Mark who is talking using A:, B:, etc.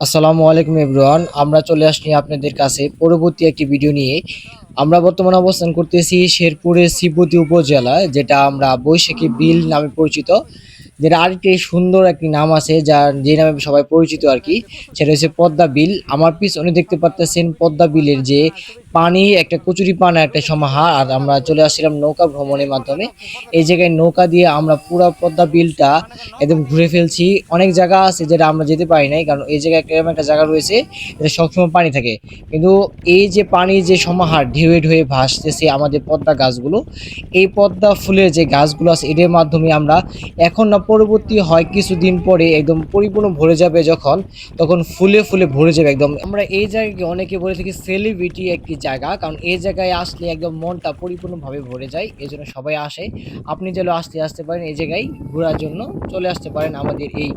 A: আসসালামু আলাইকুম এভরিওয়ান। আমরা চলে আসছি আপনাদের কাছে পরবর্তী একটি ভিডিও নিয়ে। আমরা বর্তমানে অবস্থান করতেছি শেরপুরের শিবগতি উপজেলায়, যেটা আমরা বৈশাখী বিল নামে পরিচিত। যেটা আরেকটি সুন্দর একটি নাম আছে, যার যে নামে সবাই পরিচিত আর কি। সেটা হচ্ছে পদ্মা বিল। আমার পিছনে দেখতে পাচ্ছেন পদ্মা বিলের যে পানি, একটা কচুরি পানা একটা সমাহার। আর আমরা চলে আসছিলাম নৌকা ভ্রমণের মাধ্যমে। এই জায়গায় নৌকা দিয়ে আমরা পুরো পদ্মা বিলটা একদম ঘুরে ফেলছি। অনেক জায়গা আছে যেটা আমরা যেতে পারি নাই, কারণ এই জায়গায় এরকম একটা জায়গা রয়েছে যেটা সবসময় পানি থাকে। কিন্তু এই যে পানি যে সমাহার ঢেউয়ে ঢেউয়ে ভাসতেছে আমাদের পদ্মা গাছগুলো, এই পদ্মা ফুলের যে গাছগুলো আছে এদের মাধ্যমে আমরা এখন না, পরবর্তী হয় কিছুদিন পরে একদম পরিপূর্ণ ভরে যাবে যখন, তখন ফুলে ফুলে ভরে যাবে একদম। আমরা এই জায়গাকে অনেকে বলে থাকি সেলিব্রিটি একটি জায়গা, কারণ এই জায়গায় আসলে একদম মনটা পরিপূর্ণভাবে ভরে যায়, এই জন্য সবাই আসে। আপনি যেন আসতে পারেন এই জায়গায় ঘোরার জন্য, চলে আসতে পারেন আমাদের এই